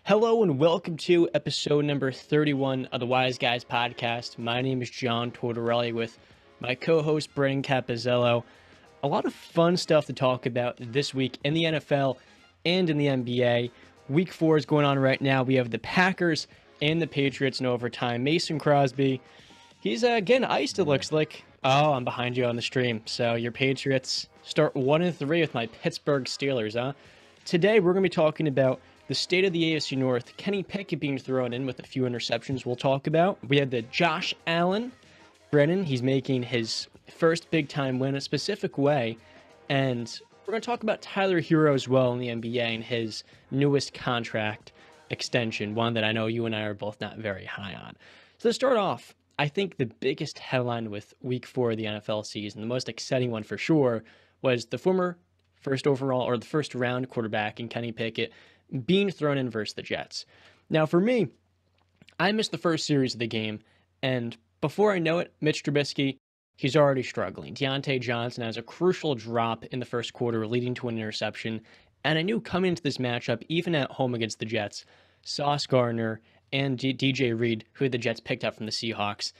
Hello and welcome to episode number 31 of the Wise Guys podcast. My name is John Tortorelli with my co-host Brennan Capizzello. A lot of fun stuff to talk about this week in the NFL and in the NBA. Week 4 is going on right now. We have the Packers and the Patriots in overtime. Mason Crosby, he's again iced, it looks like. Oh, I'm behind you on the stream. So your Patriots start 1-3 with my Pittsburgh Steelers, huh? Today we're going to be talking about the state of the AFC North, Kenny Pickett being thrown in with a few interceptions we'll talk about. We have the Josh Allen. Brennan, he's making his first big-time win a specific way. And we're going to talk about Tyler Herro as well in the NBA and his newest contract extension, one that I know you and I are both not very high on. So to start off, I think the biggest headline with Week 4 of the NFL season, the most exciting one for sure, was the former first overall or the first round quarterback in Kenny Pickett being thrown in versus the Jets. Now, for me, I missed the first series of the game, and before I know it, Mitch Trubisky, he's already struggling. Deontay Johnson has a crucial drop in the first quarter, leading to an interception, and I knew coming into this matchup, even at home against the Jets, Sauce Gardner and DJ Reed, who the Jets picked up from the Seahawks,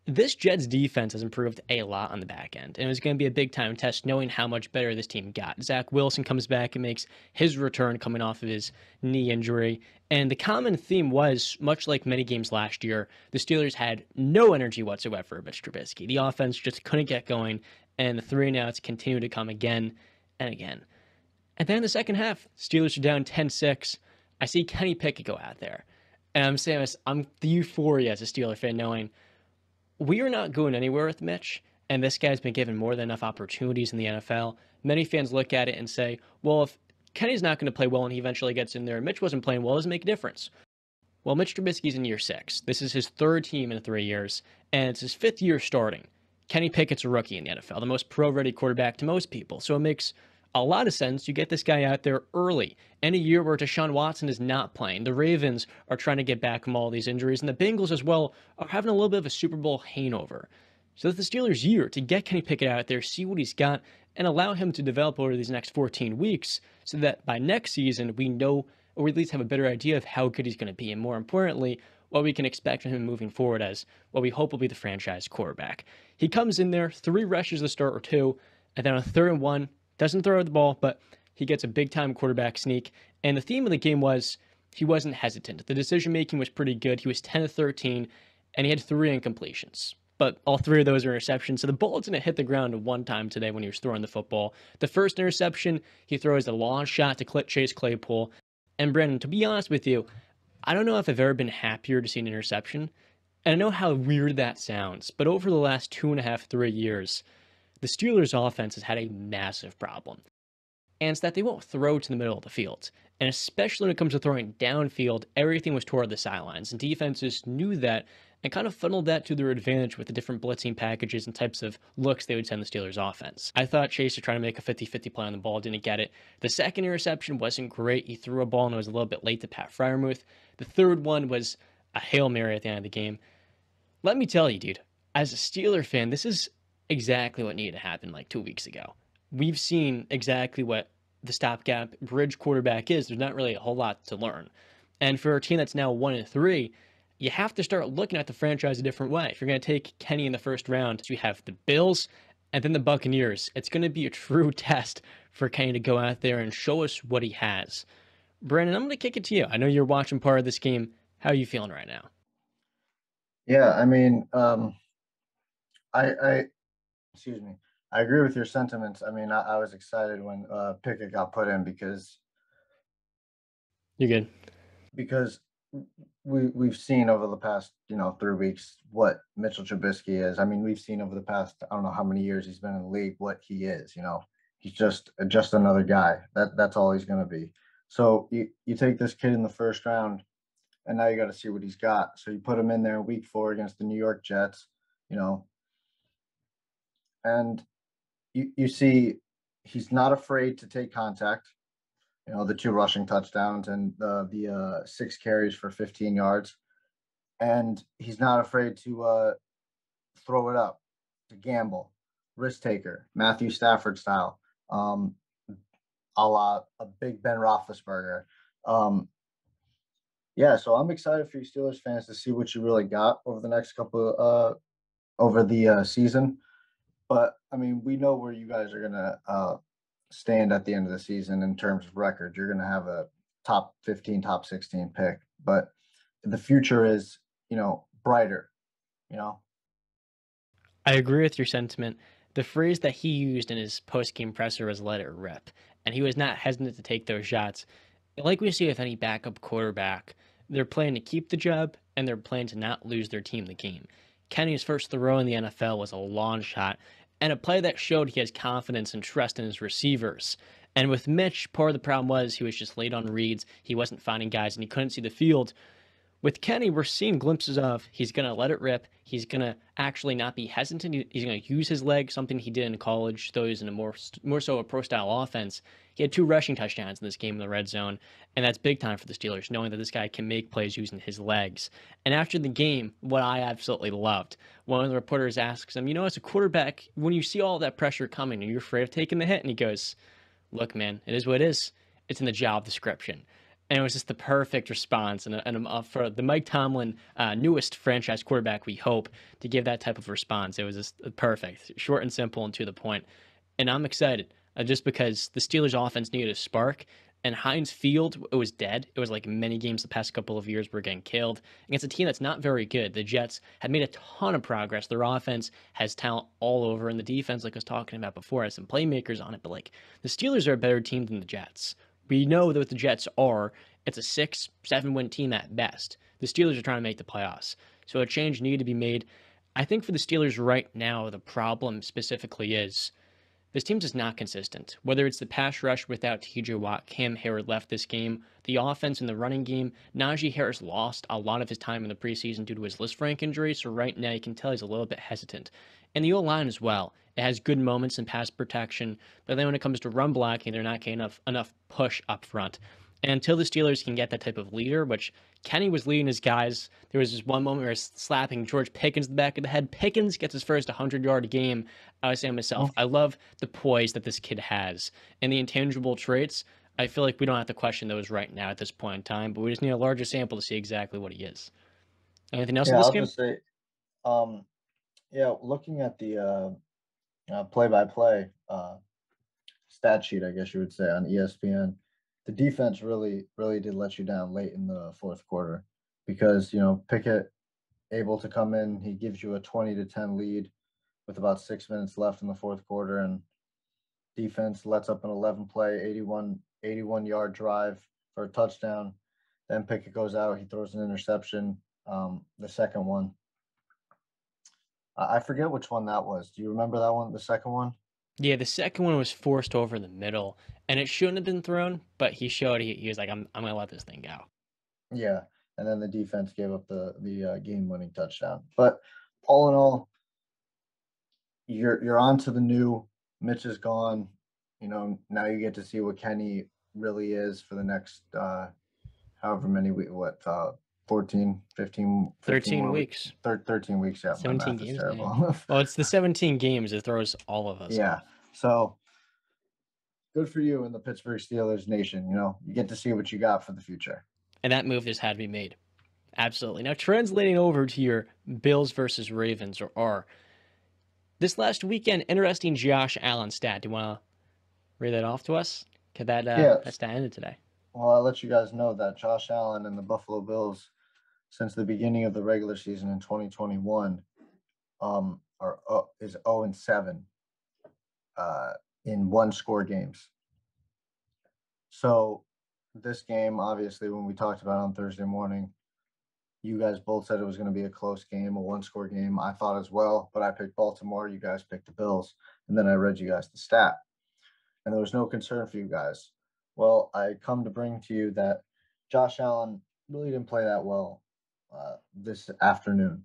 this Jets defense has improved a lot on the back end, and it was going to be a big-time test knowing how much better this team got. Zach Wilson comes back and makes his return coming off of his knee injury, and the common theme was, much like many games last year, the Steelers had no energy whatsoever for Mitch Trubisky. The offense just couldn't get going, and the 3-and-outs continued to come again and again. And then in the second half, Steelers are down 10-6. I see Kenny Pickett go out there, and I'm saying this, I'm the euphoria as a Steeler fan knowing we are not going anywhere with Mitch, and this guy's been given more than enough opportunities in the NFL. Many fans look at it and say, well, if Kenny's not going to play well and he eventually gets in there and Mitch wasn't playing well, it doesn't make a difference. Well, Mitch Trubisky's in year 6. This is his third team in 3 years, and it's his 5th year starting. Kenny Pickett's a rookie in the NFL, the most pro-ready quarterback to most people, so it makes a lot of sense you get this guy out there early in a year where Deshaun Watson is not playing. The Ravens are trying to get back from all these injuries, and the Bengals as well are having a little bit of a Super Bowl hangover. So it's the Steelers' year to get Kenny Pickett out there, see what he's got, and allow him to develop over these next 14 weeks so that by next season we know, or at least have a better idea of how good he's going to be, and more importantly, what we can expect from him moving forward as what we hope will be the franchise quarterback. He comes in there, 3 rushes to start or 2, and then on 3rd and 1, doesn't throw the ball, but he gets a big-time quarterback sneak. And the theme of the game was he wasn't hesitant. The decision-making was pretty good. He was 10 of 13, and he had 3 incompletions. But all 3 of those are interceptions. So the ball didn't hit the ground one time today when he was throwing the football. The first interception, he throws a long shot to Chase Claypool. And Brandon, to be honest with you, I don't know if I've ever been happier to see an interception. And I know how weird that sounds, but over the last 2.5, 3 years, the Steelers' offense has had a massive problem, and it's that they won't throw to the middle of the field. And especially when it comes to throwing downfield, everything was toward the sidelines, and defenses knew that and kind of funneled that to their advantage with the different blitzing packages and types of looks they would send the Steelers' offense. I thought Chase was trying to make a 50-50 play on the ball, didn't get it. The second interception wasn't great. He threw a ball and it was a little bit late to Pat Freiermuth. The third one was a Hail Mary at the end of the game. Let me tell you, dude, as a Steeler fan, this is exactly what needed to happen like 2 weeks ago. We've seen exactly what the stopgap bridge quarterback is. There's not really a whole lot to learn. And for a team that's now 1-3, you have to start looking at the franchise a different way. If you're going to take Kenny in the first round, you have the Bills and then the Buccaneers. It's going to be a true test for Kenny to go out there and show us what he has. Brandon, I'm going to kick it to you. I know you're watching part of this game. How are you feeling right now? Yeah, I mean, I excuse me. I agree with your sentiments. I mean, I was excited when Pickett got put in because You're good. we've seen over the past 3 weeks what Mitchell Trubisky is. I mean, we've seen over the past I don't know how many years he's been in the league what he is. He's just another guy. That's all he's going to be. So you take this kid in the first round, and now you got to see what he's got. So you put him in there in week 4 against the New York Jets. And you see he's not afraid to take contact. The 2 rushing touchdowns and the 6 carries for 15 yards. And he's not afraid to throw it up, to gamble, risk taker, Matthew Stafford style, a la a big Ben Roethlisberger. Yeah, so I'm excited for you Steelers fans to see what you really got over the next couple over the season. But I mean, we know where you guys are gonna stand at the end of the season in terms of record. You're gonna have a top 15, top 16 pick, but the future is, brighter. You know, I agree with your sentiment. The phrase that he used in his post-game presser was "let it rip," and he was not hesitant to take those shots. Like we see with any backup quarterback, they're playing to keep the job and they're playing to not lose their team the game. Kenny's first throw in the NFL was a long shot and a play that showed he has confidence and trust in his receivers. And with Mitch, part of the problem was he was just late on reads. He wasn't finding guys and he couldn't see the field. With Kenny, we're seeing glimpses of he's going to let it rip. He's going to actually not be hesitant. He's going to use his leg, something he did in college, though he's in a more so a pro style offense. He had 2 rushing touchdowns in this game in the red zone, and that's big time for the Steelers, knowing that this guy can make plays using his legs. And after the game, what I absolutely loved, one of the reporters asks him, as a quarterback, when you see all that pressure coming, are you afraid of taking the hit? And he goes, look, man, it is what it is. It's in the job description. And it was just the perfect response. And for the Mike Tomlin, newest franchise quarterback, we hope to give that type of response. It was just perfect, short and simple and to the point. And I'm excited just because the Steelers offense needed a spark. And Heinz Field, it was dead. It was like many games the past couple of years were getting killed against a team that's not very good. The Jets had made a ton of progress. Their offense has talent all over, and the defense, like I was talking about before, has some playmakers on it. But like the Steelers are a better team than the Jets. We know that what the Jets are, it's a 6, 7 win team at best. The Steelers are trying to make the playoffs. So a change needed to be made. I think for the Steelers right now, the problem specifically is this team's just not consistent. Whether it's the pass rush without TJ Watt, Cam Hayward left this game, the offense in the running game, Najee Harris lost a lot of his time in the preseason due to his Lisfranc injury, so right now you can tell he's a little bit hesitant. And the O-line as well. It has good moments in pass protection, but then when it comes to run blocking, they're not getting enough push up front. And until the Steelers can get that type of leader, which Kenny was leading his guys, there was this one moment where he's slapping George Pickens in the back of the head. Pickens gets his first 100-yard game. I was saying to myself, I love the poise that this kid has and the intangible traits. I feel like we don't have to question those right now at this point in time, but we just need a larger sample to see exactly what he is. Anything else in yeah, this I'll game? just say, um, yeah, looking at the play-by-play stat sheet, I guess you would say, on ESPN, the defense really did let you down late in the fourth quarter because Pickett able to come in, he gives you a 20-10 lead with about 6 minutes left in the fourth quarter, and defense lets up an 11 play, 81 yard drive for a touchdown. Then Pickett goes out, he throws an interception. The second one, I forget which one that was. Do you remember that one? The second one? Yeah, the second one was forced over the middle, and it shouldn't have been thrown, but he showed he was like, I'm going to let this thing go. Yeah, and then the defense gave up the game winning touchdown. But all in all, you're on to the new. Mitch is gone. Now you get to see what Kenny really is for the next however many weeks, 14, 15 13 more weeks, weeks, 13 weeks. Yeah, my 17 math is games. Yeah. terrible. Well, it's the 17 games that throws all of us Yeah, off. so good for you in the Pittsburgh Steelers nation. You get to see what you got for the future. And that move just had to be made. Absolutely. Now, translating over to your Bills versus Ravens or R. This last weekend, interesting Josh Allen stat. Do you want to read that off to us? Cause Yeah, that stat ended today. well, I'll let you guys know that Josh Allen and the Buffalo Bills, since the beginning of the regular season in 2021, is 0-7 in one score games. So this game, obviously, when we talked about it on Thursday morning, you guys both said it was going to be a close game, a one-score game. I thought as well, but I picked Baltimore. You guys picked the Bills, and then I read you guys the stat, and there was no concern for you guys. Well, I come to bring to you that Josh Allen really didn't play that well this afternoon.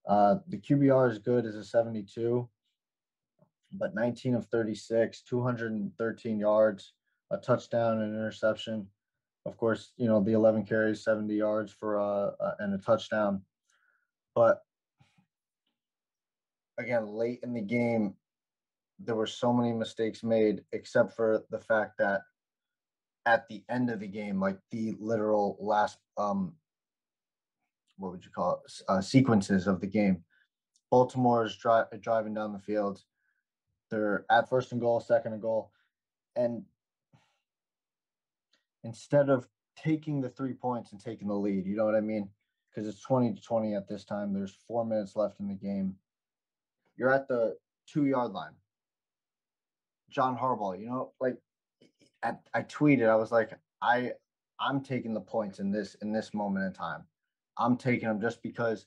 The QBR is good as a 72, but 19 of 36, 213 yards, a touchdown, and an interception. Of course, the 11 carries, 70 yards for and a touchdown. But again, late in the game, there were so many mistakes made, except for the fact that at the end of the game, like the literal last what would you call it, sequences of the game. Baltimore is driving down the field. They're at first and goal, second and goal, and instead of taking the 3 points and taking the lead, you know what I mean? Because it's 20-20 at this time. There's 4 minutes left in the game. You're at the 2-yard line. John Harbaugh, you know, like I tweeted, I was like, I'm taking the points in this moment in time. I'm taking them just because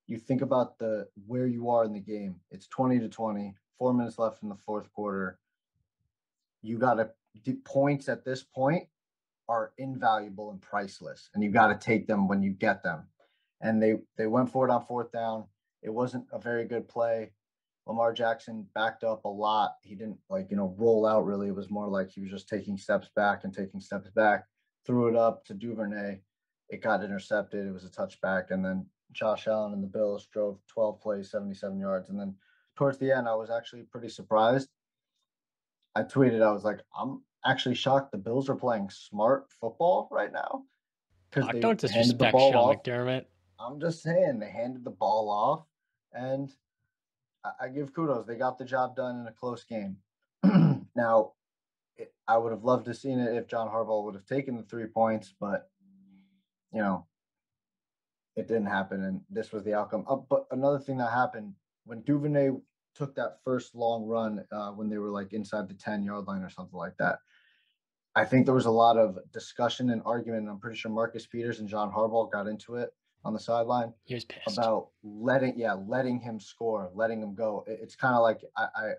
you think about where you are in the game. It's 20-20, 4 minutes left in the fourth quarter. You got to points at this point are invaluable and priceless, and you got to take them when you get them. And they went for it on fourth down. It wasn't a very good play. Lamar Jackson backed up a lot. He didn't roll out really. It was more like he was just taking steps back, threw it up to Duvernay. It got intercepted. It was a touchback. And then Josh Allen and the Bills drove 12 plays, 77 yards. And then towards the end, I was actually pretty surprised. I tweeted, I was like, I'm actually shocked the Bills are playing smart football right now. Because they don't handed the disrespect ball Sean off. McDermott. I'm just saying, they handed the ball off, and I give kudos. They got the job done in a close game. Now, I would have loved to have seen it if John Harbaugh would have taken the 3 points, but, it didn't happen, and this was the outcome. But another thing that happened, when Duvernay took that first long run when they were like inside the 10-yard line or something like that, I think there was a lot of discussion and argument. I'm pretty sure Marcus Peters and John Harbaugh got into it on the sideline. He was pissed about letting him score, letting him go. It's kind of like I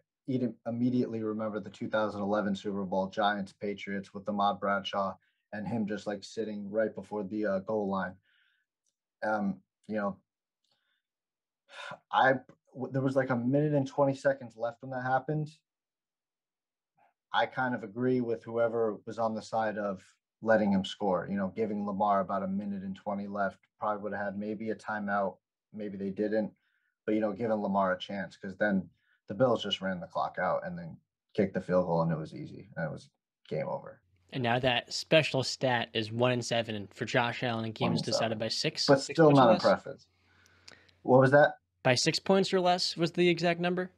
immediately remember the 2011 Super Bowl, Giants Patriots, with Ahmad Bradshaw and him just like sitting right before the goal line. There was like a minute and 20 seconds left when that happened. I kind of agree with whoever was on the side of letting him score, giving Lamar about a minute and 20 left. Probably would have had maybe a timeout. Maybe they didn't, but, giving Lamar a chance, because then the Bills just ran the clock out and then kicked the field goal, and it was easy, and it was game over. And now that special stat is 1-7 for Josh Allen in games decided by 6. But still not impressive. What was that? By 6 points or less was the exact number?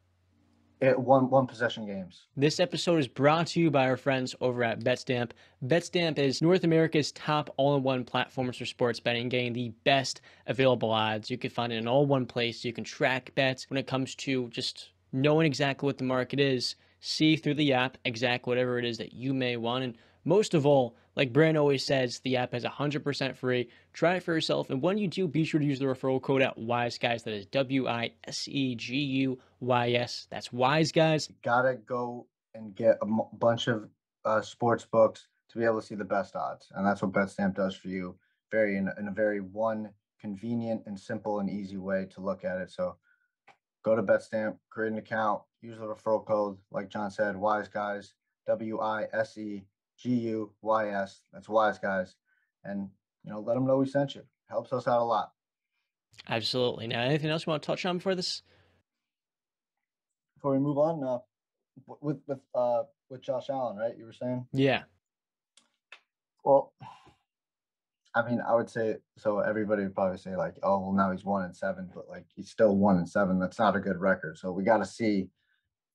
One possession games. This episode is brought to you by our friends over at BetStamp. BetStamp is North America's top all-in-one platform for sports betting, getting the best available odds. You can find it in all one place. You can track bets when it comes to just knowing exactly what the market is, see through the app exactly whatever it is that you may want. And most of all, like Brand always says, the app is 100% free. Try it for yourself. And when you do, be sure to use the referral code at WiseGuys. That is WISEGUYS. That's WiseGuys. You gotta go and get a bunch of sports books to be able to see the best odds. And that's what BetStamp does for you. In a very convenient and simple and easy way to look at it. So go to BetStamp, create an account, use the referral code. Like John said, WiseGuys, WISEGUYS. That's WiseGuys. And, let them know we sent you. Helps us out a lot. Absolutely. Now, anything else you want to touch on before this? Before we move on, with Josh Allen, right? You were saying? Yeah. Well, I mean, I would say, so everybody would probably say like, oh, well, now he's 1-7, but like he's still 1-7. That's not a good record. So we got to see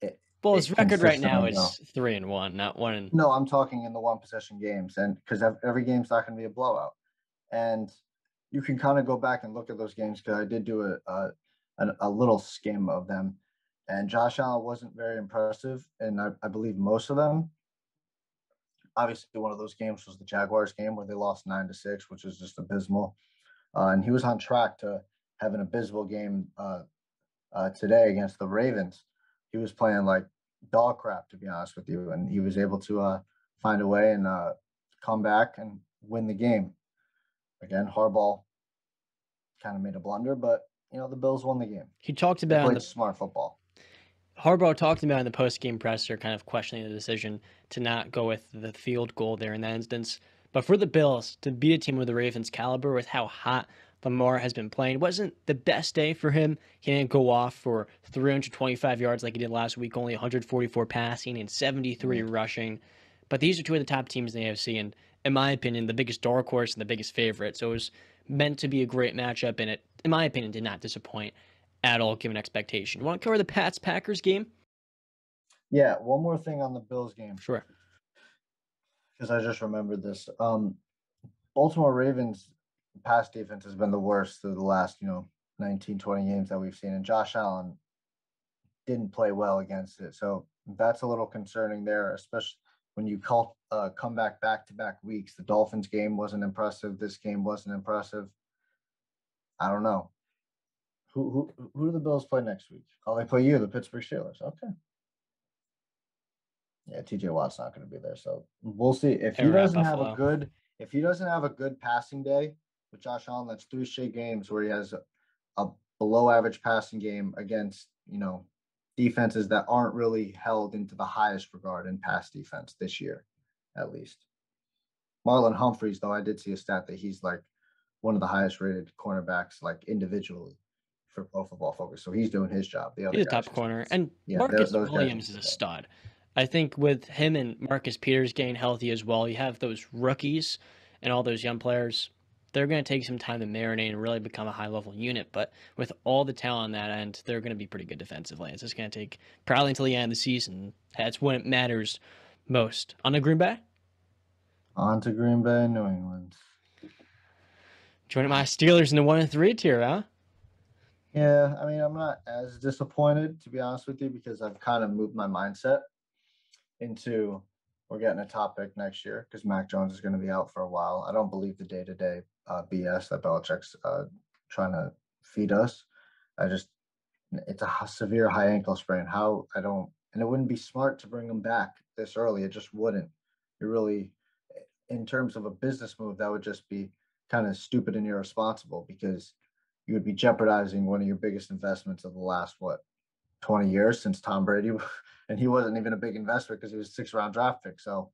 it. Well, his record right now is 3-1, not 1. No, I'm talking in the one possession games, and because every game's not going to be a blowout, and you can kind of go back and look at those games, because I did do a little skim of them, and Josh Allen wasn't very impressive, and I believe most of them. Obviously, one of those games was the Jaguars game where they lost 9-6, which was just abysmal, and he was on track to have an abysmal game today against the Ravens. He was playing like dog crap, to be honest with you, and he was able to find a way and come back and win the game. Again, Harbaugh kind of made a blunder, but the Bills won the game. He talked about smart football. Harbaugh talked about in the post-game presser, kind of questioning the decision to not go with the field goal there in that instance. But for the Bills to beat a team with the Ravens' caliber, with how hot Lamar has been playing, it wasn't the best day for him. He didn't go off for 325 yards like he did last week, only 144 passing and 73 rushing. But these are two of the top teams in the AFC, and in my opinion, the biggest dark horse and the biggest favorite. So it was meant to be a great matchup, and it, in my opinion, did not disappoint at all given expectation. You want to cover the Pats-Packers game? Yeah, one more thing on the Bills game. Sure. Because I just remembered this. Baltimore Ravens pass defense has been the worst through the last, 19, 20 games that we've seen. And Josh Allen didn't play well against it. So that's a little concerning there, especially when you come back-to-back weeks. The Dolphins game wasn't impressive. This game wasn't impressive. I don't know. Who do the Bills play next week? Oh, they play you, the Pittsburgh Steelers. Okay. Yeah, TJ Watt's not going to be there, so we'll see. If he doesn't have a good passing day with Josh Allen, that's 3 straight games where he has a below average passing game against, defenses that aren't really held into the highest regard in pass defense this year, at least. Marlon Humphreys, though, I did see a stat that he's like one of the highest rated cornerbacks, like individually, for Pro Football Focus. So he's doing his job. The other He's a guys top corner, and yeah, Marcus those Williams is a stud. I think with him and Marcus Peters getting healthy as well, you have those rookies and all those young players. They're going to take some time to marinate and really become a high-level unit. But with all the talent on that end, they're going to be pretty good defensively. It's just going to take probably until the end of the season. That's when it matters most. On to Green Bay? On to Green Bay, New England. Joining my Steelers in the 1-3 tier, huh? Yeah, I mean, I'm not as disappointed, to be honest with you, because I've kind of moved my mindset into we're getting a top pick next year because Mac Jones is going to be out for a while. I don't believe the day-to-day BS that Belichick's trying to feed us. It's a severe high ankle sprain. And it wouldn't be smart to bring him back this early. It just wouldn't. It really, in terms of a business move, that would just be kind of stupid and irresponsible because you would be jeopardizing one of your biggest investments of the last, 20 years since Tom Brady. And he wasn't even a big investor because he was a 6th-round draft pick. So,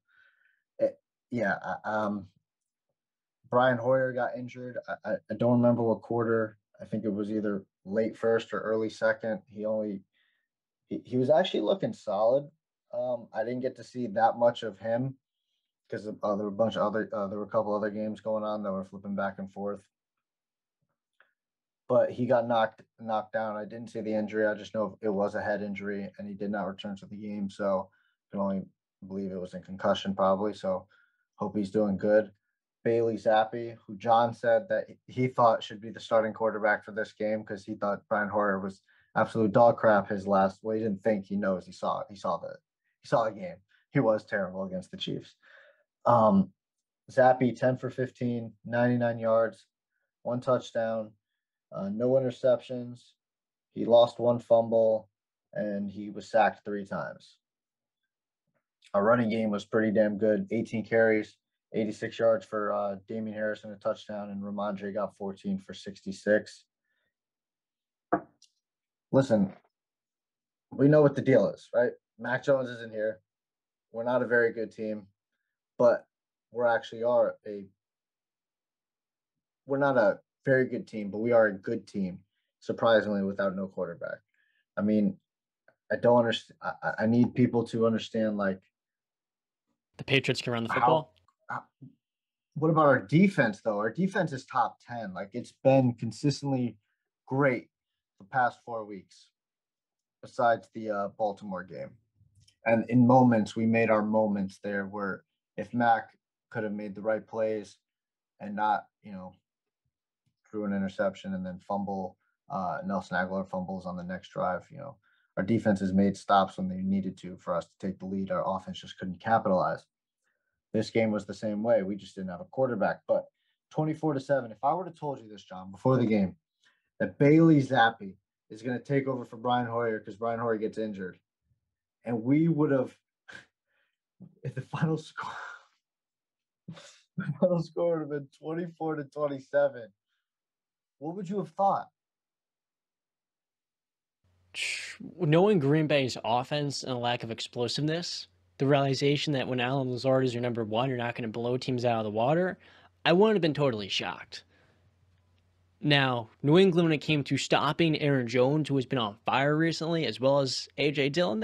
Brian Hoyer got injured. I don't remember what quarter. I think it was either late first or early second. He was actually looking solid. I didn't get to see that much of him because there were a couple other games going on that were flipping back and forth. But he got knocked down. I didn't see the injury. I just know it was a head injury, and he did not return to the game. So I can only believe it was in concussion probably. So hope he's doing good. Bailey Zappe, who John said that he thought should be the starting quarterback for this game because he thought Brian Hoyer was absolute dog crap his last. Well, he didn't think he knows. He saw the game. He was terrible against the Chiefs. Zappe, 10 for 15, 99 yards, 1 touchdown. No interceptions. He lost 1 fumble, and he was sacked 3 times. Our running game was pretty damn good. 18 carries, 86 yards for Damian Harrison, a touchdown, and Ramondre got 14 for 66. Listen, we know what the deal is, right? Mac Jones isn't here. We're not a very good team, but we're not a very good team, but we are a good team, surprisingly, without no quarterback. I mean, I don't understand. I need people to understand, like, the Patriots can run the football. What about our defense, though? Our defense is top 10. Like, it's been consistently great the past 4 weeks, besides the Baltimore game. And in moments, we made our moments there where if Mac could have made the right plays and not, threw an interception and then fumble. Nelson Aguilar fumbles on the next drive. Our defense has made stops when they needed to for us to take the lead. Our offense just couldn't capitalize. This game was the same way. We just didn't have a quarterback. But 24-7, if I would have told you this, John, before the game, that Bailey Zappe is going to take over for Brian Hoyer because Brian Hoyer gets injured, and we would have, if the final score would have been 24-27. What would you have thought? Knowing Green Bay's offense and a lack of explosiveness, the realization that when Allen Lazard is your number 1, you're not going to blow teams out of the water, I wouldn't have been totally shocked. Now, New England, when it came to stopping Aaron Jones, who has been on fire recently, as well as A.J. Dillon,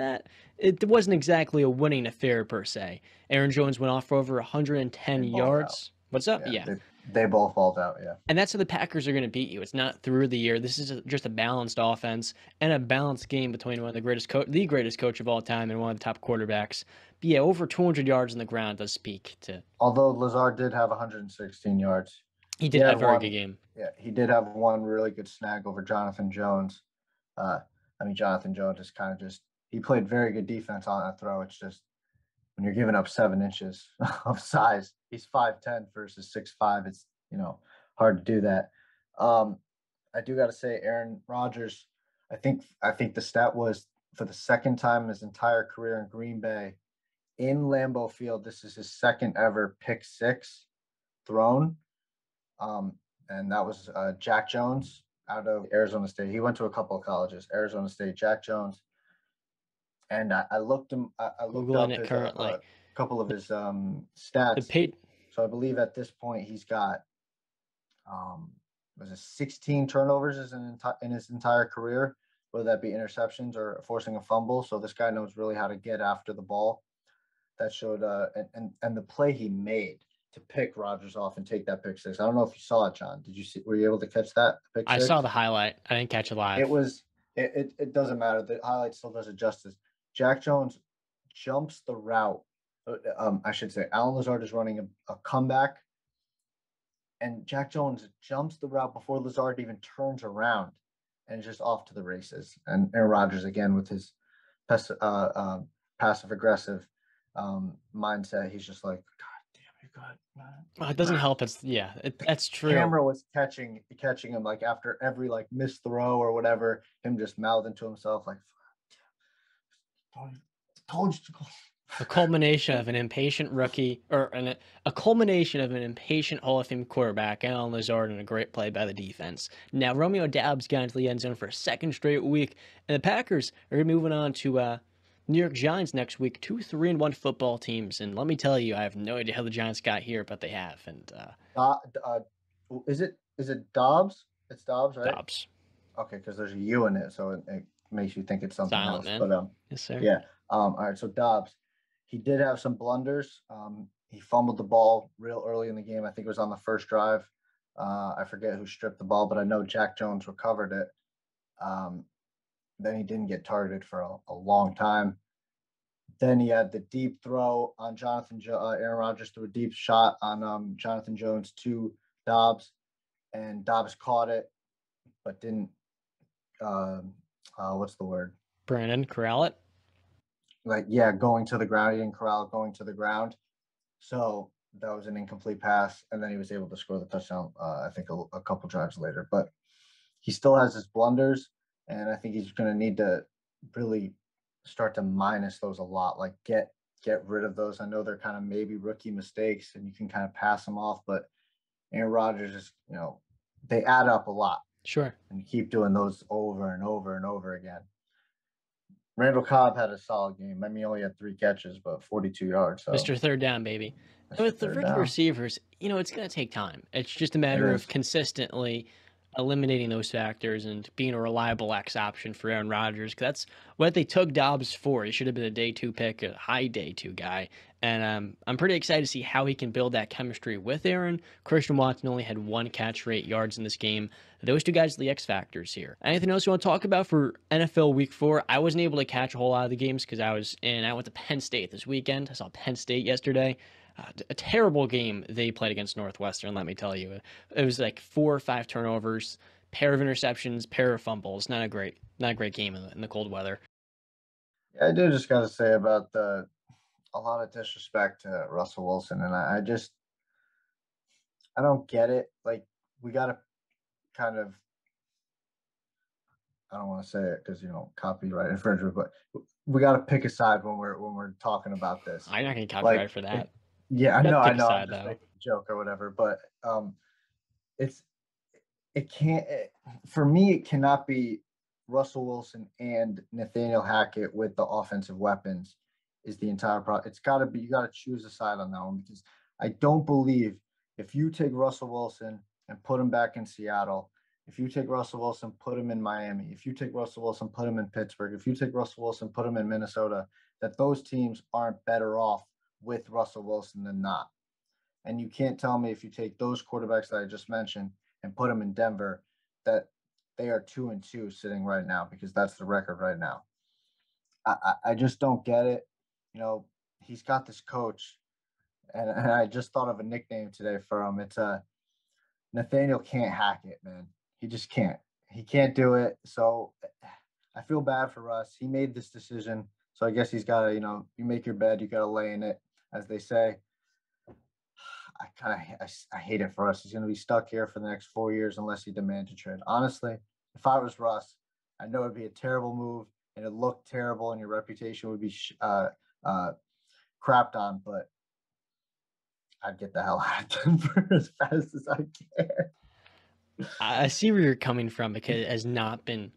it wasn't exactly a winning affair per se. Aaron Jones went off for over 110 They balled out. yards. What's up? Yeah, Yeah. they both balled out. Yeah. And that's how the Packers are going to beat you. It's not through the year. This is just a balanced offense and a balanced game between one of the the greatest coach of all time and one of the top quarterbacks. But yeah, over 200 yards on the ground does speak to. Although Lazard did have 116 yards. He did have a very good game. Yeah, he did have one really good snag over Jonathan Jones. Jonathan Jones is kind of he played very good defense on that throw. It's just when you're giving up 7 inches of size, he's 5'10" versus 6'5". It's hard to do that. I do got to say, Aaron Rodgers. I think the stat was for the second time in his entire career in Green Bay, in Lambeau Field. This is his second ever pick six thrown. And that was Jack Jones out of Arizona State. He went to a couple of colleges, Arizona State, Jack Jones. And I looked him. I looked Googling up it currently. A couple of his stats. So I believe at this point he's got was it 16 turnovers in his entire career, whether that be interceptions or forcing a fumble. So this guy knows really how to get after the ball. That showed and the play he made to pick Rodgers off and take that pick six. I don't know if you saw it, John. Did you see? Were you able to catch that pick six? I saw the highlight. I didn't catch it live. It doesn't matter. The highlight still does it justice. Jack Jones jumps the route. I should say Allen Lazard is running a comeback, and Jack Jones jumps the route before Lazard even turns around, and just off to the races. And Aaron Rodgers again with his passive aggressive mindset. He's just like, God damn, you're good, man. It doesn't help. That's true. Camera was catching him like after every like missed throw or whatever, him just mouthing to himself like, told you to go. A culmination of an impatient rookie, a culmination of an impatient Hall of Fame quarterback, Allen Lazard, and a great play by the defense. Now, Romeo Doubs got into the end zone for a second straight week, and the Packers are going to be moving on to New York Giants next week. 2 3-1 football teams, and let me tell you, I have no idea how the Giants got here, but they have. And is it Dobbs? It's Dobbs, right? Dobbs. Okay, because there's a U in it, so it makes you think it's something Silent, else. Man. But yes, sir. Yeah. All right. So Dobbs, he did have some blunders. He fumbled the ball real early in the game. I think it was on the first drive. I forget who stripped the ball, but I know Jack Jones recovered it. Then he didn't get targeted for a long time. Then he had the deep throw on Aaron Rodgers threw a deep shot on Jonathan Jones to Dobbs, and Dobbs caught it, but didn't. What's the word? Brandon, corral it? Going to the ground. He didn't corral it, going to the ground. So that was an incomplete pass, and then he was able to score the touchdown, I think, a couple drives later. But he still has his blunders, and I think he's going to need to really start to minus those a lot, like get rid of those. I know they're kind of maybe rookie mistakes, and you can kind of pass them off, but Aaron Rodgers is, they add up a lot. Sure. And you keep doing those over and over and over again. Randall Cobb had a solid game. I mean, he only had 3 catches, but 42 yards. So. Mr. Third Down, baby. And with the rookie receivers, it's going to take time. It's just a matter of consistently eliminating those factors and being a reliable X option for Aaron Rodgers. Because that's what they took Dobbs for. He should have been a day 2 pick, a high day 2 guy. And I'm pretty excited to see how he can build that chemistry with Aaron. Christian Watson only had 1 catch for 8 yards in this game. Those 2 guys are the X factors here. Anything else you want to talk about for NFL Week 4? I wasn't able to catch a whole lot of the games because I went to Penn State this weekend. I saw Penn State yesterday. A terrible game they played against Northwestern, let me tell you. It was like 4 or 5 turnovers, pair of interceptions, pair of fumbles. Not a great game in the cold weather. Yeah, I do just got to say about a lot of disrespect to Russell Wilson, and I don't get it. Like, we got to kind of, I don't want to say it because copyright infringement, but we got to pick a side when we're talking about this. I'm not going to copyright for that. Yeah, I know. I'm just making a joke or whatever, but for me, it cannot be Russell Wilson and Nathaniel Hackett with the offensive weapons is the entire problem. It's got to be, you got to choose a side on that one, because I don't believe if you take Russell Wilson and put him back in Seattle If you take Russell Wilson, put him in Miami. If you take Russell Wilson, put him in Pittsburgh. If you take Russell Wilson, put him in Minnesota, that those teams aren't better off with Russell Wilson than not. And you can't tell me if you take those quarterbacks that I just mentioned and put them in Denver that they are 2-2 sitting right now, because that's the record right now. I just don't get it. He's got this coach, and I just thought of a nickname today for him. It's Nathaniel can't hack it, man. He just can't. He can't do it. So I feel bad for Russ. He made this decision. So I guess he's got to, you make your bed, you got to lay in it, as they say. I hate it for us. He's going to be stuck here for the next 4 years unless he demands a trade. Honestly, if I was Russ, I know it'd be a terrible move and it looked terrible and your reputation would be crapped on, but I'd get the hell out of Denver as fast as I can. I see where you're coming from, because it has not been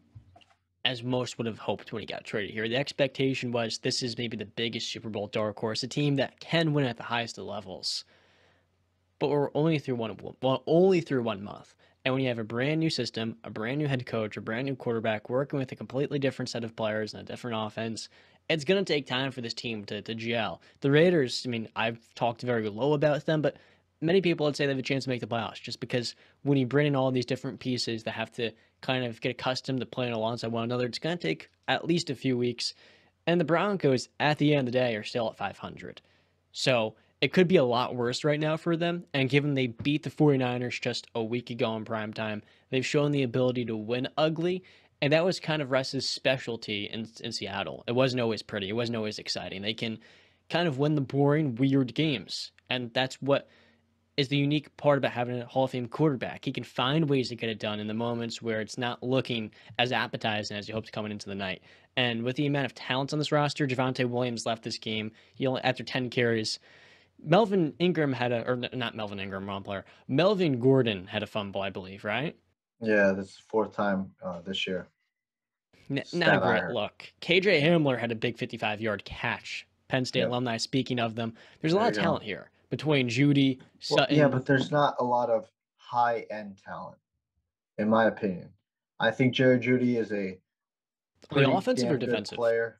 as most would have hoped when he got traded here. The expectation was this is maybe the biggest Super Bowl dark horse, a team that can win at the highest of levels. But we're only through one month. And when you have a brand new system, a brand new head coach, a brand new quarterback working with a completely different set of players and a different offense, it's going to take time for this team to gel. The Raiders, I mean, I've talked very low about them, but many people would say they have a chance to make the playoffs, just because when you bring in all these different pieces that have to kind of get accustomed to playing alongside one another, it's going to take at least a few weeks. And the Broncos, at the end of the day, are still at 500. So it could be a lot worse right now for them. And given they beat the 49ers just a week ago in primetime, they've shown the ability to win ugly. And that was kind of Russ's specialty in Seattle. It wasn't always pretty. It wasn't always exciting. They can kind of win the boring, weird games. And that's what is the unique part about having a Hall of Fame quarterback. He can find ways to get it done in the moments where it's not looking as appetizing as you hoped coming into the night. And with the amount of talent on this roster, Javonte Williams left this game. He only, after 10 carries. Melvin Ingram not Melvin Ingram, wrong player. Melvin Gordon had a fumble, I believe, right? Yeah, this is fourth time this year. Not a great look. KJ Hamler had a big 55-yard catch. Penn State alumni, speaking of them. There's a lot of talent here between Judy, Sutton. Yeah, but there's not a lot of high-end talent, in my opinion. I think Jerry Judy is a pretty offensive or defensive player.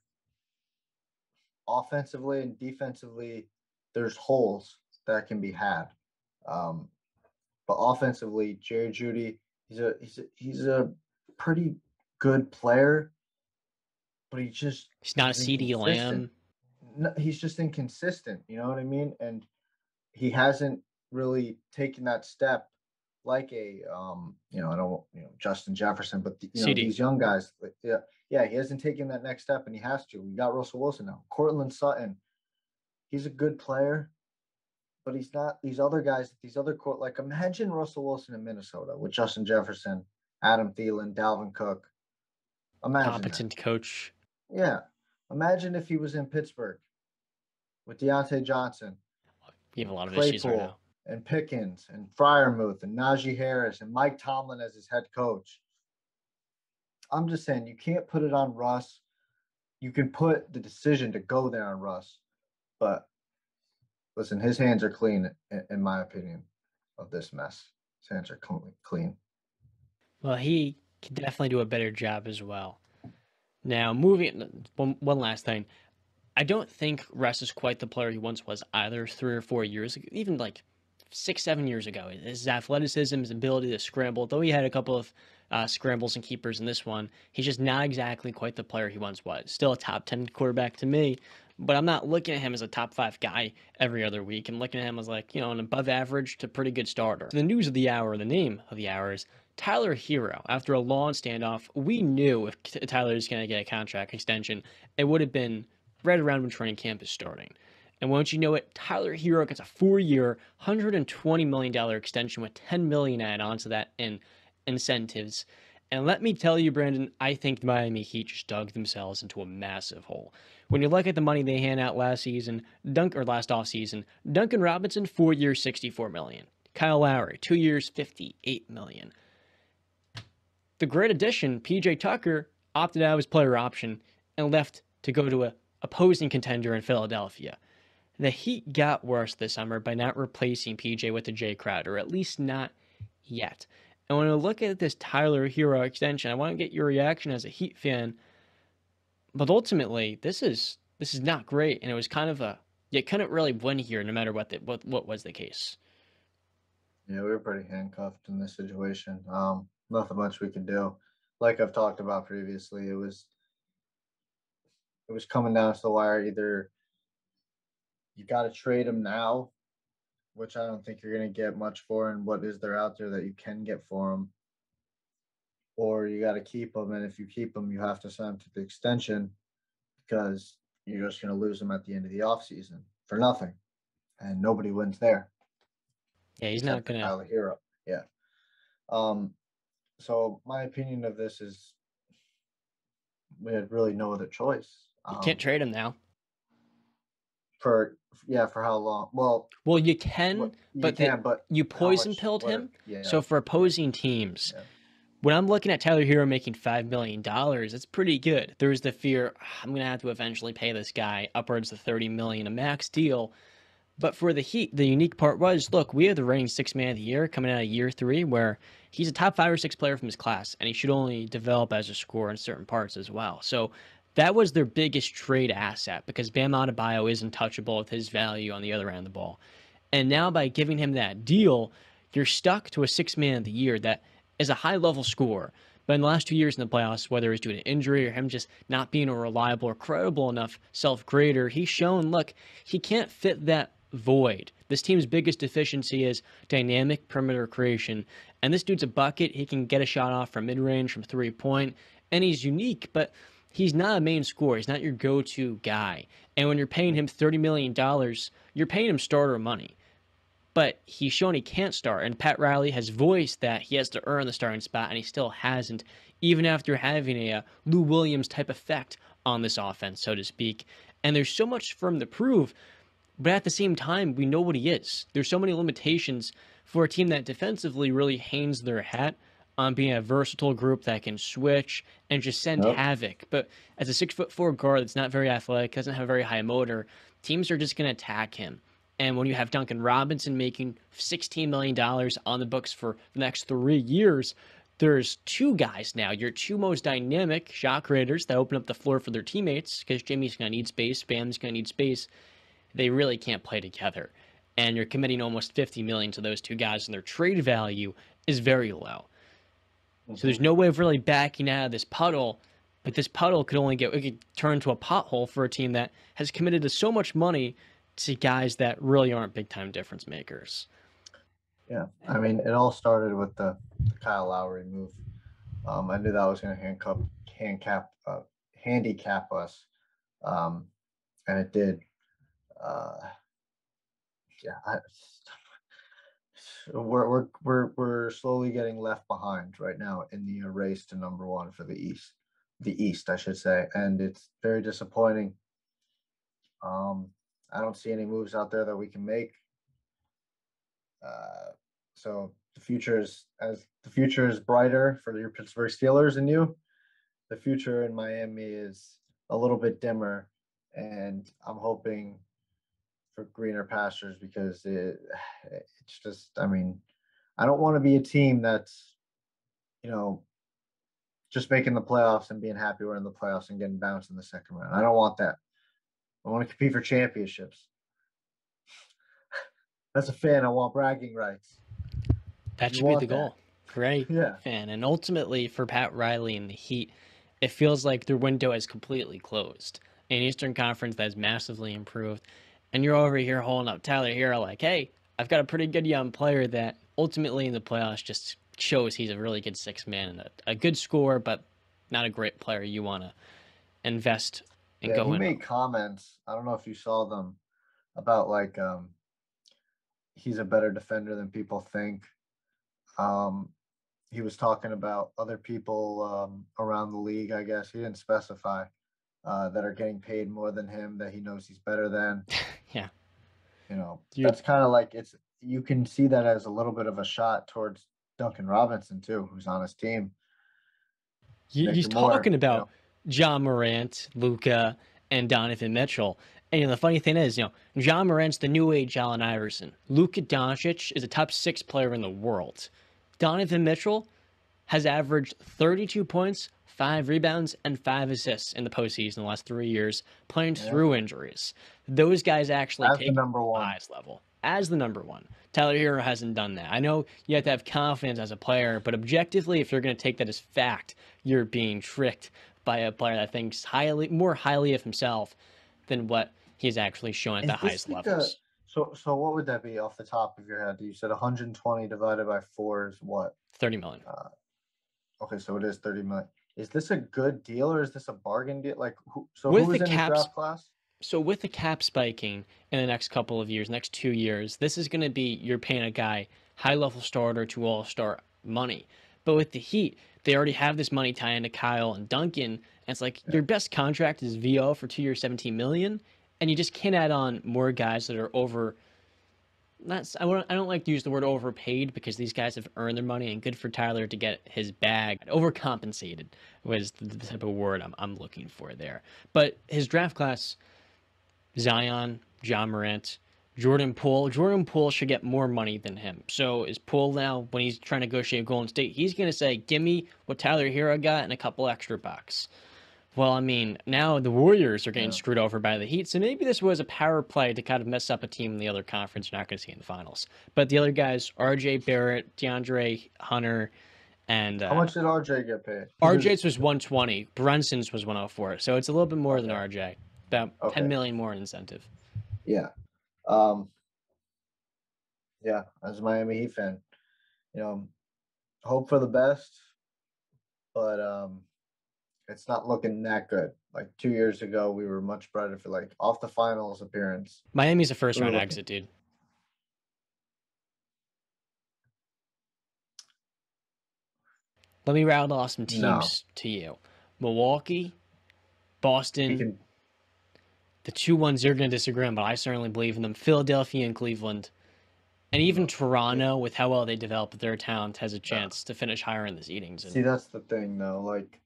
Offensively and defensively, there's holes that can be had. But offensively, Jerry Judy, he's a pretty good player, but he's not a CeeDee Lamb. No, he's just inconsistent. You know what I mean? And he hasn't really taken that step like Justin Jefferson, but these young guys, he hasn't taken that next step, and he has to. We got Russell Wilson now. Cortland Sutton, he's a good player, but he's not these other guys, like imagine Russell Wilson in Minnesota with Justin Jefferson, Adam Thielen, Dalvin Cook. Imagine competent coach. Yeah. Imagine if he was in Pittsburgh with Deontay Johnson. You have a lot of Claypool, issues right now. And Pickens and Freiermuth and Najee Harris and Mike Tomlin as his head coach. I'm just saying, you can't put it on Russ. You can put the decision to go there on Russ. But listen, his hands are clean, in my opinion, of this mess. His hands are clean. Well, he can definitely do a better job as well. Now, moving one last thing. I don't think Russ is quite the player he once was either 3 or 4 years ago, even like 6-7 years ago. His athleticism, his ability to scramble, though he had a couple of scrambles and keepers in this one, he's just not exactly quite the player he once was. Still a top 10 quarterback to me, but I'm not looking at him as a top 5 guy every other week. I'm looking at him as like, an above average to pretty good starter. So the news of the hour, the name of the hour is Tyler Herro. After a long standoff, we knew if Tyler was going to get a contract extension, it would have been right around when training camp is starting. And once you know it, Tyler Herro gets a 4-year, $120 million extension with $10 million add-ons to that in incentives. And let me tell you, Brandon, I think the Miami Heat just dug themselves into a massive hole. When you look at the money they hand out last offseason, Duncan Robinson, 4 years, $64 million. Kyle Lowry, 2 years, $58 million. The great addition, PJ Tucker, opted out of his player option and left to go to a opposing contender in Philadelphia. The Heat got worse this summer by not replacing PJ with a Jay Crowder, at least not yet. And when I look at this Tyler Herro extension, I want to get your reaction as a Heat fan. But ultimately, this is not great, and it was kind of a you couldn't really win here, no matter what was the case. Yeah, we were pretty handcuffed in this situation. Nothing much we could do. Like I've talked about previously, it was coming down to the wire. Either you got to trade him now, which I don't think you're going to get much for, and what is there out there that you can get for him, or you got to keep him. And if you keep him, you have to sign him to the extension because you're just going to lose him at the end of the offseason for nothing, and nobody wins there. Yeah, he's not gonna. Tyler Herro. Yeah. So my opinion of this is we had really no other choice. You can't trade him now. For how long? Well, you can, but you poison pilled him. Yeah. So for opposing teams, when I'm looking at Tyler Herro making $5 million, that's pretty good. There's the fear I'm gonna have to eventually pay this guy upwards of $30 million, a max deal. But for the Heat, the unique part was, look, we have the reigning sixth man of the year coming out of year 3, where he's a top 5 or 6 player from his class, and he should only develop as a scorer in certain parts as well. So that was their biggest trade asset, because Bam Adebayo is untouchable with his value on the other end of the ball. And now by giving him that deal, you're stuck to a 6th man of the year that is a high-level scorer. But in the last 2 years in the playoffs, whether it's due to injury or him just not being a reliable or credible enough self-grader, he's shown, look, he can't fit that void. This team's biggest deficiency is dynamic perimeter creation, and this dude's a bucket. He can get a shot off from mid-range, from three-point, and he's unique, but he's not a main scorer. He's not your go-to guy. And when you're paying him $30 million, you're paying him starter money. But he's shown he can't start, and Pat Riley has voiced that he has to earn the starting spot, and he still hasn't, even after having a Lou Williams type effect on this offense, so to speak. And there's so much for him to prove, but at the same time, we know what he is. There's so many limitations for a team that defensively really hangs their hat on being a versatile group that can switch and just send havoc. But as a 6'4" guard that's not very athletic, doesn't have a very high motor, teams are just going to attack him. And when you have Duncan Robinson making $16 million on the books for the next 3 years, there's 2 guys now, your 2 most dynamic shot creators that open up the floor for their teammates, because Jimmy's going to need space, Bam's going to need space. They really can't play together. And you're committing almost $50 million to those 2 guys, and their trade value is very low. So there's no way of really backing out of this puddle, but this puddle could turn into a pothole for a team that has committed to so much money to guys that really aren't big-time difference makers. Yeah, I mean, it all started with the Kyle Lowry move. I knew that was going to handicap us, and it did. We're slowly getting left behind right now in the race to number 1 for the East, I should say, and it's very disappointing. I don't see any moves out there that we can make. So the future is brighter for your Pittsburgh Steelers and you. The future in Miami is a little bit dimmer, and I'm hoping for greener pastures, because it's just, I mean, I don't want to be a team that's, just making the playoffs and being happy we're in the playoffs and getting bounced in the second round. I don't want that. I want to compete for championships. As a fan, I want bragging rights. That should be the goal, right? Yeah. Fan. And ultimately, for Pat Riley and the Heat, it feels like their window has completely closed. An Eastern Conference that's massively improved. And you're over here holding up Tyler Herro like, hey, I've got a pretty good young player that ultimately in the playoffs just shows he's a really good 6th man and a good scorer, but not a great player you want to invest and go in. He made comments, I don't know if you saw them, about like he's a better defender than people think. He was talking about other people around the league, I guess. He didn't specify, that are getting paid more than him, that he knows he's better than. Yeah. That's kind of like, you can see that as a little bit of a shot towards Duncan Robinson too, who's on his team. He's talking about John Morant, Luka, and Donovan Mitchell. And the funny thing is, John Morant's the new age Allen Iverson. Luka Doncic is a top 6 player in the world. Donovan Mitchell has averaged 32 points, 5 rebounds, and 5 assists in the postseason in the last 3 years, playing Yeah, through injuries. Those guys actually as the take it to number the one. highest level as the number one. Tyler Herro hasn't done that. I know you have to have confidence as a player, but objectively, if you're going to take that as fact, you're being tricked by a player that thinks more highly of himself than what he's actually shown at the Is this highest like a levels. so what would that be off the top of your head? You said 120 divided by 4 is what? 30 million. Okay, so it is 30 million. Is this a good deal or is this a bargain deal? Like With who the is in his caps draft class? So with the cap spiking in the next couple of years, next 2 years, this is going to be you're paying a guy high level starter to all star money. But with the Heat, they already have this money tie into Kyle and Duncan, and it's like Yeah. your best contract is VO for 2 years, 17 million, and you just can't add on more guys that are over. I don't like to use the word overpaid because these guys have earned their money, and good for Tyler to get his bag. Overcompensated was the type of word I'm looking for there. But his draft class. Zion, John Morant, Jordan Poole. Jordan Poole should get more money than him. So is Poole now, when he's trying to negotiate Golden State, he's going to say, give me what Tyler Herro got and a couple extra bucks. Well, I mean, now the Warriors are getting Yeah. screwed over by the Heat, so maybe this was a power play to kind of mess up a team in the other conference you're not going to see in the finals. But the other guys, RJ Barrett, DeAndre Hunter, and How much did RJ get paid? RJ's was 120, Brunson's was 104, so it's a little bit more than Okay. RJ, about 10 million more in incentive. Yeah. Um, yeah, as a Miami Heat fan, you know, hope for the best, but it's not looking that good. Like 2 years ago, we were much brighter for like off the finals appearance. Miami's a first We were round looking. exit, dude. Let me rattle off some No, teams to you. Milwaukee, Boston, we can. the 2 ones you're going to disagree on, but I certainly believe in them. Philadelphia and Cleveland. And even No. Toronto, with how well they developed their talent, has a No. chance to finish higher in the seedings. See, that's the thing, though. Like,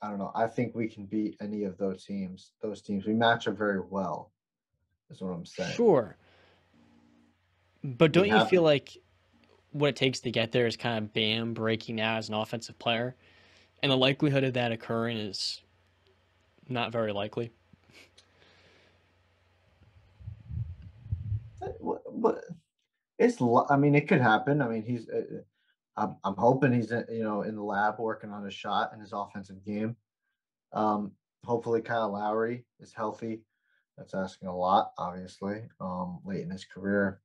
I don't know. I think we can beat any of those teams. Those teams, we match up very well. Is what I'm saying. Sure. But We don't you have feel like what it takes to get there is kind of Bam breaking out as an offensive player? And the likelihood of that occurring is not very likely. But it's. I mean, it could happen. I mean, he's. I'm hoping he's in the lab working on his shot and his offensive game. Hopefully Kyle Lowry is healthy. That's asking a lot, obviously. Late in his career.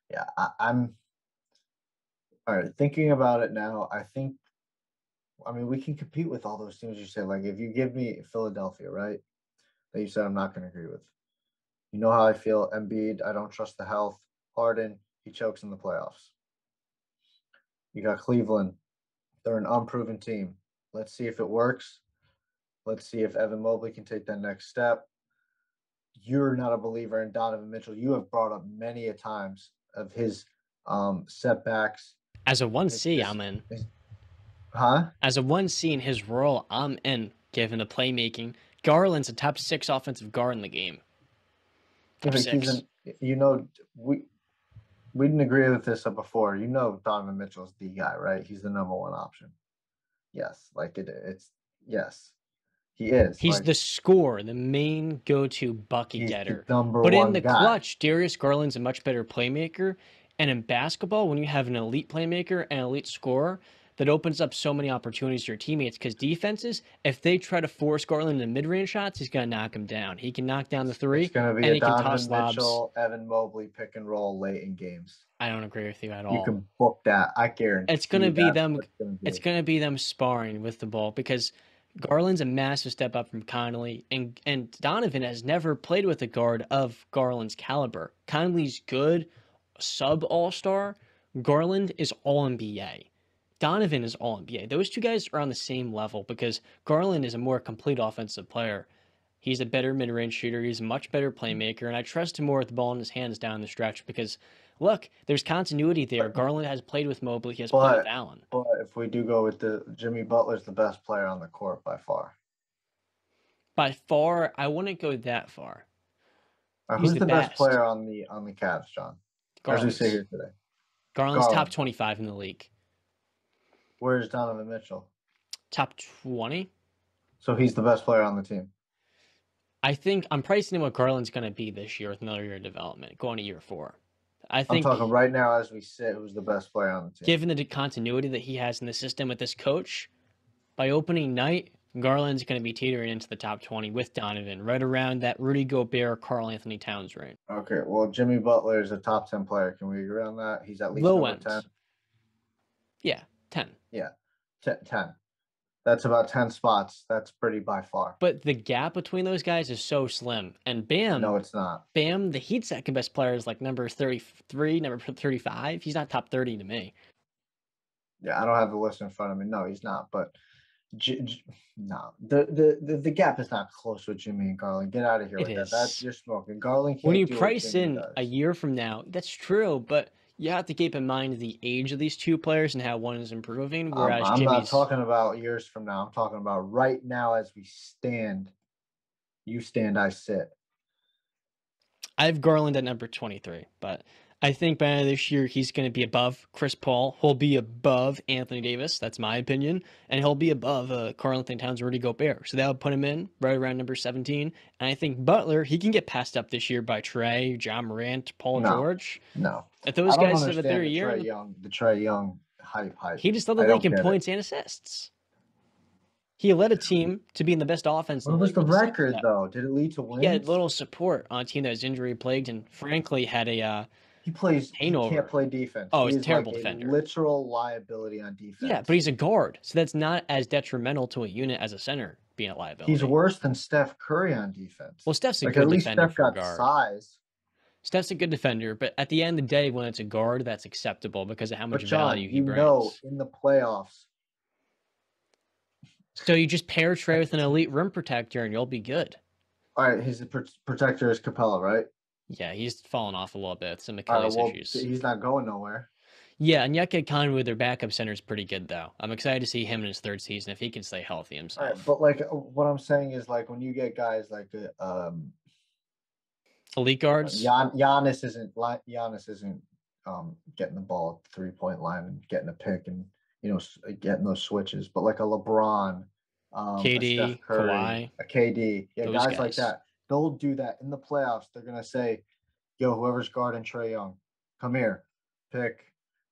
Yeah, I'm all right. Thinking about it now, I mean, we can compete with all those teams you said. Like, if you give me Philadelphia, right? That you said I'm not going to agree with. You know how I feel. Embiid, I don't trust the health. Harden, he chokes in the playoffs. You got Cleveland. They're an unproven team. Let's see if it works. Let's see if Evan Mobley can take that next step. You're not a believer in Donovan Mitchell. You have brought up many a times of his setbacks. As a 1C, I'm in. Huh? As a 1C in his role, I'm in, given the playmaking. Garland's a top 6 offensive guard in the game. Top He's 6. We didn't agree with this before. You know Donovan Mitchell's the guy, right? He's the number one option. Yes, like it's yes, he is. He's Like the scorer, the main go-to bucket he's the getter. number But in one the guy. clutch, Darius Garland's a much better playmaker. And in basketball, when you have an elite playmaker and elite scorer, that opens up so many opportunities to your teammates. Because defenses, if they try to force Garland into mid-range shots, he's going to knock him down. He can knock down the It's three, going to be and a he can toss Donovan lobs. Mitchell, Evan Mobley pick and roll late in games. I don't agree with you at You all. can book that. I guarantee It's gonna be that's them. what it's going to It's be. gonna be them sparring with the ball because Garland's a massive step up from Conley, and Donovan has never played with a guard of Garland's caliber. Conley's good, sub All Star. Garland is All NBA. Donovan is All NBA. Those two guys are on the same level because Garland is a more complete offensive player. He's a better mid-range shooter. He's a much better playmaker, and I trust him more with the ball in his hands down the stretch because, look, there's continuity there. Garland has played with Mobley. He has played with Allen. But if we do go with Jimmy Butler's the best player on the court by far. By far, I wouldn't go that far. He's Who's the the best best. player on the Cavs, John? As we sit Garland's. here today. Garland's top 25 in the league. Where's Donovan Mitchell? Top 20. So he's the best player on the team. I think I'm pricing in what Garland's going to be this year with another year of development, going to year 4. I think I'm talking right now as we sit, who's the best player on the team. Given the continuity that he has in the system with this coach, by opening night, Garland's going to be teetering into the top 20 with Donovan, right around that Rudy Gobert, Karl Anthony Towns range. Okay, well, Jimmy Butler is a top 10 player. Can we agree on that? He's at least Low number end. 10. Yeah, 10. Yeah, 10. That's about 10 spots. That's pretty by far. But the gap between those guys is so slim. And Bam. No, it's not. Bam, the Heat's second best player is like number 33, number 35. He's not top 30 to me. Yeah, I don't have the list in front of me. No, he's not. But no, the gap is not close with Jimmy and Garland. Get out of here with that. That's you're smoking. Garland can't when you do price what Jimmy in does. a year from now, that's true, but you have to keep in mind the age of these two players and how one is improving. Whereas I'm Jimmy's... not talking about years from now. I'm talking about right now as we stand. You stand, I sit. I have Garland at number 23, but I think by this year he's going to be above Chris Paul. He'll be above Anthony Davis. That's my opinion. And he'll be above Karl Anthony Towns, Rudy Gobert. So that would put him in right around number 17. And I think Butler, he can get passed up this year by Trey, John Morant, Paul George. No. If those guys have a third year. The Trey Young hype. He just led the league in points and assists. He led a team to be in the best offense. What was the record, though? Did it lead to wins? He had little support on a team that was injury plagued and frankly had a he can't play defense. Oh, he's a terrible defender. Literal liability on defense. Yeah, but he's a guard, so that's not as detrimental to a unit as a center being a liability. He's worse than Steph Curry on defense. Well, Steph's a good defender Steph for a got guard. Size. Steph's a good defender, but at the end of the day, when it's a guard, that's acceptable because of how much value he brings. Know, in the playoffs. So you just pair Trey with an elite rim protector, and you'll be good. All right, his protector is Capella, right? Yeah, he's fallen off a little bit. Some Achilles issues. He's not going nowhere. Yeah, and Onyeka Okongwu, their backup center, is pretty good, though. I'm excited to see him in his third season if he can stay healthy himself. Right, but like what I'm saying is like when you get guys like elite guards, Giannis isn't getting the ball at the 3-point line and getting a pick and getting those switches, but like a LeBron, KD, a Steph Curry, Kawhi, a KD, guys like that, they'll do that in the playoffs. They're gonna say, "Yo, whoever's guarding Trae Young, come here, pick."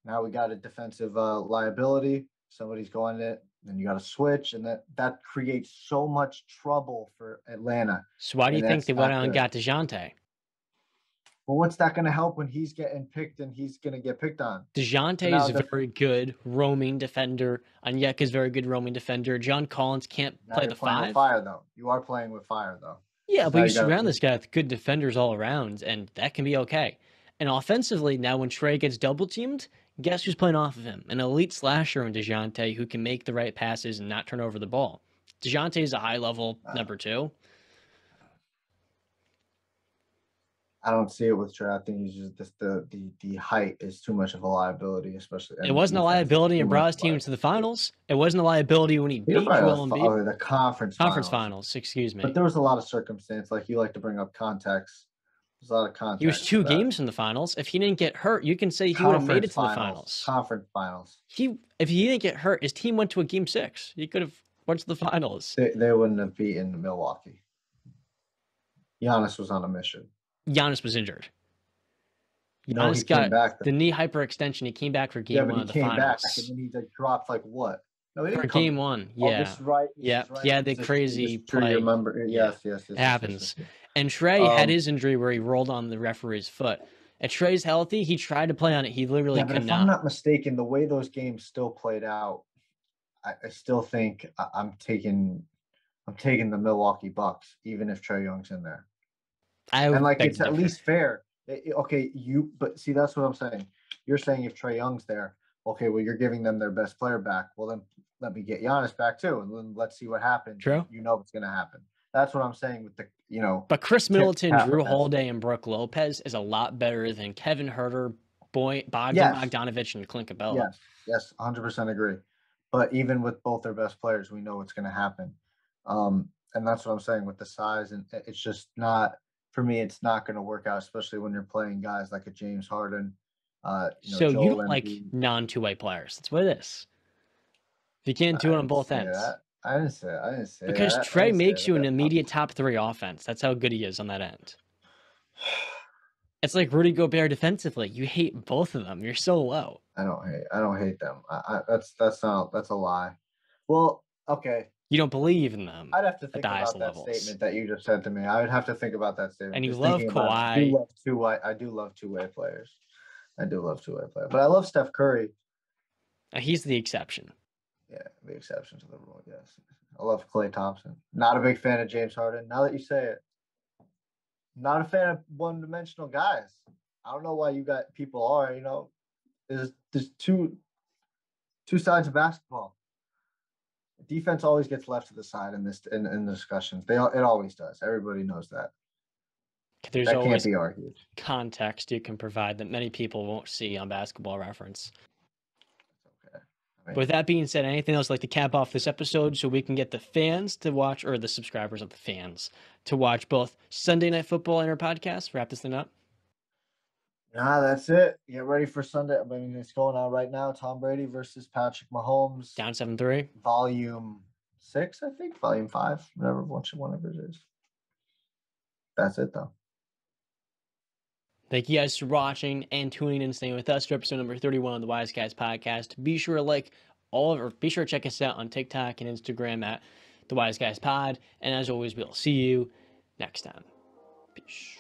Now we got a defensive liability. Somebody's going it. Then you got to switch, and that creates so much trouble for Atlanta. So why do you think they went out and got DeJounte? Well, what's that going to help when he's getting picked and he's going to get picked on? DeJounte is a very good roaming defender. Onyeka is a very good roaming defender. John Collins can't play the 5. With fire, though. You are playing with fire, though. Yeah, but you surround this guy with good defenders all around, and that can be okay. And offensively, now when Trey gets double-teamed, guess who's playing off of him? An elite slasher in DeJounte who can make the right passes and not turn over the ball. DeJounte is a high-level number 2. I don't see it with Trey. I think he's just the height is too much of a liability, especially. It wasn't a liability and brought his team to the finals. It wasn't a liability when he beat Joel Embiid. The conference finals. Excuse me. But there was a lot of circumstance. Like you like to bring up context. There's a lot of context. He was 2 games in the finals. If he didn't get hurt, you can say he would have made it to the finals. Conference finals. If he didn't get hurt, his team went to a game 6. He could have went to the finals. They wouldn't have beaten Milwaukee. Giannis was on a mission. Giannis was injured. Giannis got the knee hyperextension. He came back for game 1 of the finals. He came back, and then he dropped like what? No, for game 1, yeah. This is right. He had the crazy play. Remember? Yes. It happens. And Trey had his injury where he rolled on the referee's foot. If Trey's healthy, he tried to play on it. He literally could not. If I'm not mistaken, the way those games still played out, I still think I'm taking the Milwaukee Bucks, even if Trae Young's in there. It's at least fair. But see, that's what I'm saying. You're saying if Trae Young's there, okay, well, you're giving them their best player back. Well, then let me get Giannis back too, and then let's see what happens. True. You know what's going to happen. That's what I'm saying with the, But Chris Middleton, Drew Holiday, and Brook Lopez is a lot better than Kevin Herter, Bogdanovich, and Clint Capella. Yes, 100% agree. But even with both their best players, we know what's going to happen. And that's what I'm saying with the size, and it's just not. For me, it's not going to work out, especially when you're playing guys like a James Harden, So you Joel don't like Embiid. non-two-way players. That's what it is. You can't do I it on didn't both say ends. that. I didn't say. I didn't say Because that. I Trey didn't say makes you an that. immediate top 3 offense. That's how good he is on that end. It's like Rudy Gobert defensively. You hate both of them. You're so low. I don't hate them. That's a lie. Well, okay. You don't believe in them I'd have to at the think highest about that levels. statement that you just said to me. I would have to think about that statement. And you Just love thinking about it. Kawhi. I do love two-way players. I do love two-way players. But I love Steph Curry. He's the exception. Yeah, the exception to the rule, yes. I love Klay Thompson. Not a big fan of James Harden. Now that you say it. Not a fan of one-dimensional guys. I don't know why you got people are, there's two sides of basketball. Defense always gets left to the side in the discussions. It always does. Everybody knows that. There's That always can't be argued. context you can provide that many people won't see on Basketball Reference. Okay. But with that being said, anything else like to cap off this episode so we can get the fans to watch, or the subscribers of the fans to watch both Sunday Night Football and our podcast? Wrap this thing up. Nah, that's it. Get ready for Sunday. I mean, it's going on right now. Tom Brady versus Patrick Mahomes. Down 7-3. Volume 6, I think. Volume 5. Whatever it is. That's it, though. Thank you guys for watching and tuning in and staying with us for episode number 31 of the Wise Guys podcast. Be sure to check us out on TikTok and Instagram at the Wise Guys Pod. And as always, we'll see you next time. Peace.